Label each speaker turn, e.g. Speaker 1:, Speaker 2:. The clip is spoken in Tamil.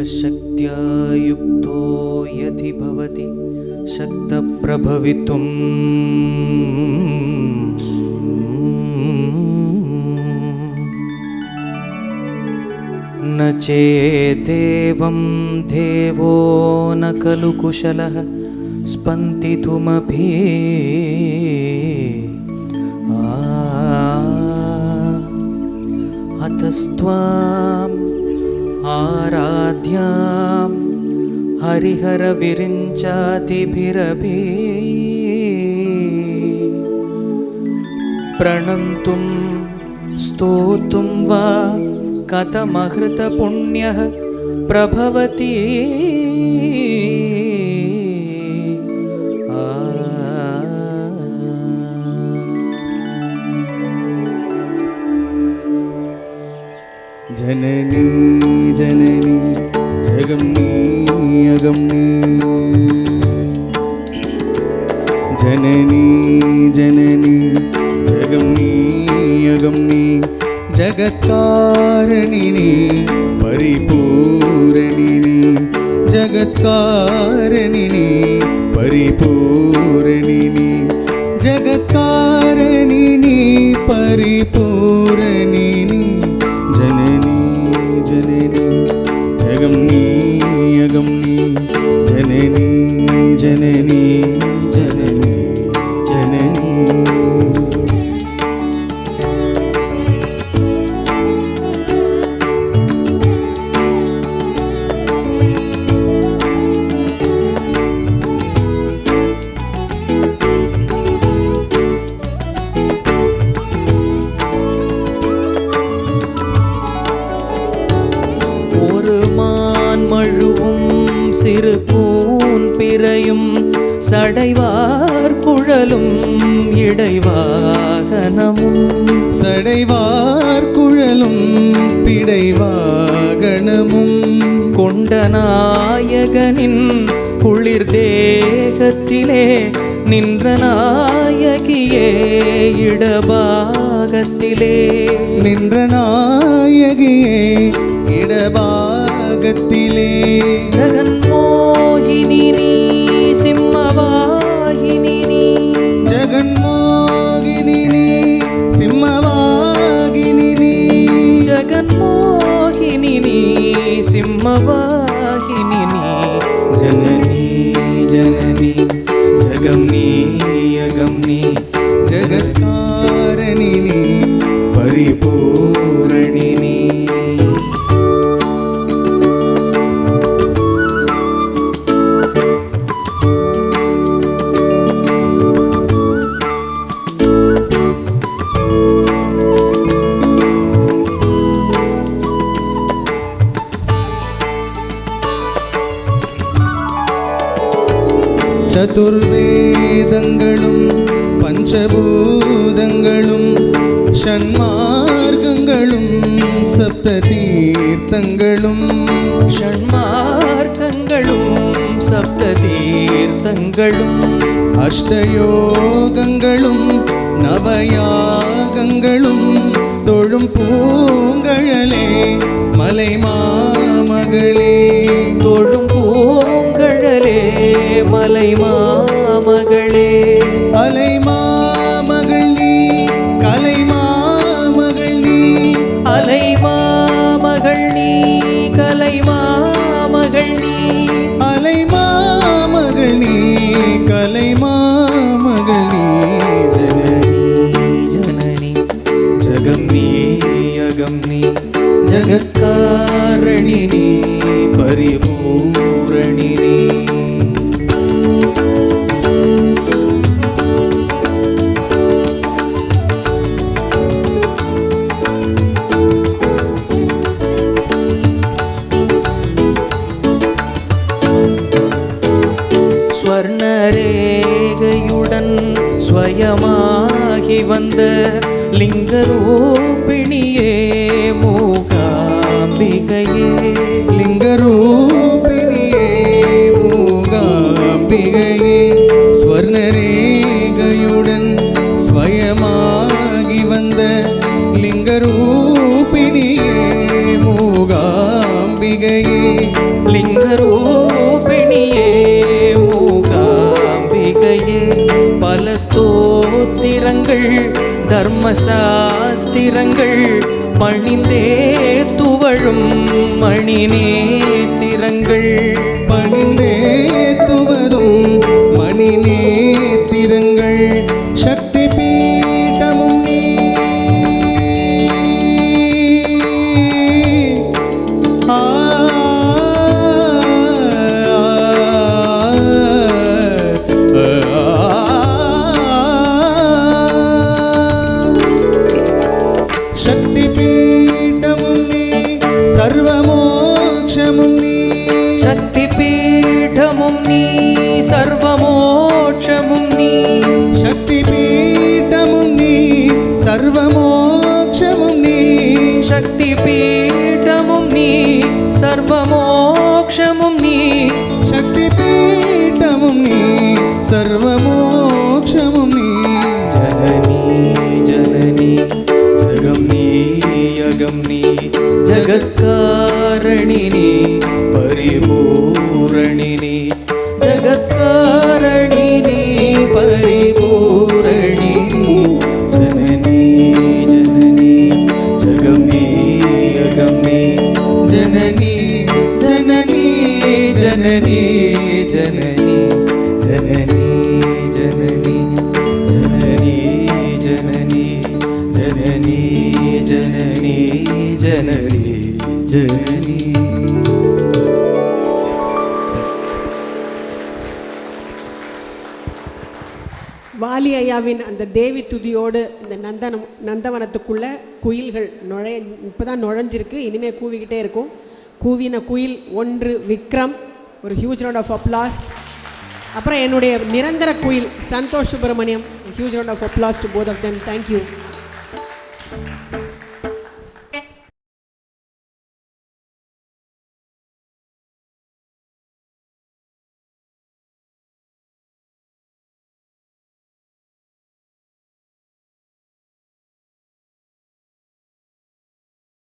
Speaker 1: सर्वशक्त्या युक्तो यदि भवति शक्तप्रभवितुम् न चेदेवं देवो न खलु कुशलः स्पन्दितुमपि अतस्त्वाम् आराध्यां हरिहरविरिञ्चातिभिरपि प्रणन्तुं स्तोतुं वा कथमहृतपुण्यः प्रभवति
Speaker 2: जननी जननी जगम्नी अगम्नी जननी जननी जगम्नी अगम्नी जगत्कारिणी परिपूरणिनी जगत्कारिणी परिपूरणिनी जगत्कारिणी परिपूरणिनी जननी जननी जगम्नी अगम्नी जननी जननी जननी जननी
Speaker 1: சிறு கூன் பிறையும் சடைவார் குழலும் இடைவாகனமும்
Speaker 2: சடைவார் குழலும் பிடைவாகனமும்
Speaker 1: கொண்ட நாயகனின் குளிர் தேகத்திலே நின்ற நாயகியே இடபாகத்திலே
Speaker 2: நின்ற நாயகியே இடபாகத்திலே
Speaker 1: ஜகன்மோகினி நீ சிம்மவாகினி நீ
Speaker 2: ஜகன்மோகினி நீ சிம்மவாகினி நீ
Speaker 1: ஜகன்மோகினி நீ சிம்மவாகினி நீ ஜனனி ஜனனி ஜகம்னி அகம்னி
Speaker 2: ஜகத்காரிணி
Speaker 1: பரிபூரணினி
Speaker 2: சதுர்வேதங்களும் பஞ்சபூதங்களும் ஷண்மார்க்கங்களும் சப்த தீர்த்தங்களும்
Speaker 1: ஷண்மார்க்கங்களும் சப்த தீர்த்தங்களும்
Speaker 2: அஷ்டயோகங்களும் நவயாகங்களும் தொழும் பூங்கழலே மலை மாமகளே
Speaker 1: தொழும் பூங்கழலே மலை மாமகளே
Speaker 2: அலை மாமகள் நீ கலை மாமகள் நீ
Speaker 1: அலை மாமகள் நீ கலை மாமகள் நீ
Speaker 2: அலை மாமகள் நீ கலை மாமகள் நீ
Speaker 1: ஜனனி ஜனனி ஜகம்னி அகம்னி ஜகத்காரிணி பரிபூரணினி ஸ்வர்ணரேகையுடன் ஸ்வயமாகி வந்த லிங்கரூபிணியே மூகாம்பிகையே
Speaker 2: லிங்கரூபிணியே மூகாம்பிகையே ஸ்வர்ணரேகையுடன் ஸ்வயமாகி வந்த லிங்கரூபிணியே மூகாம்பிகையே
Speaker 1: பல ஸ்தோத்திரங்கள் தர்மசாஸ்திரங்கள் பணிந்தே துவழும் மணி நேத்திரங்கள்
Speaker 2: பணிந்தே துவரும் மணி நேத்திரங்கள் சக்தி பீடமும் நீ ஆ சக்தி பீடமும் நீ சர்வமோட்சமும் நீ
Speaker 1: சக்தி பீடமும் நீ சர்வமோட்சமும் நீ
Speaker 2: சக்தி பீடமும் நீ சர்வமோட்சமும் நீ
Speaker 1: சக்தி பீடமும் நீ சர்வமோட்சமும் நீ
Speaker 2: சக்தி பீடமும் நீ சர்வமோட்சமும் நீ
Speaker 1: ஜனனி ஜனனி ஜகம் நீ யகம் நீ ஜகத்காரணினி பரிபூரணினி ஜகத்காரணினி பரிபூரணினி ஜனனி ஜனனி ஜகம் நீ யகம் நீ ஜனனி ஜனனி ஜனனி ஜனனி ஜனனி ஜனனி ஜனனி ஜனனி ஜனனி ஜனனி ஜனனி ஜனனி.
Speaker 3: வாலி ஐயாவின் அந்த தேவி துதியோடு இந்த நந்தவனத்துக்குள்ளே குயில்கள் இப்போ தான் நுழைஞ்சிருக்கு. இனிமேல் கூவிக்கிட்டே இருக்கும். கூவின குயில் ஒன்று விக்ரம், ஒரு ஹியூஜ் ரவுண்ட் ஆஃப் அப்ளாஸ். அப்புறம் என்னுடைய நிரந்தர குயில் Santhosh Subramaniam, huge round of applause to both of them. Thank you.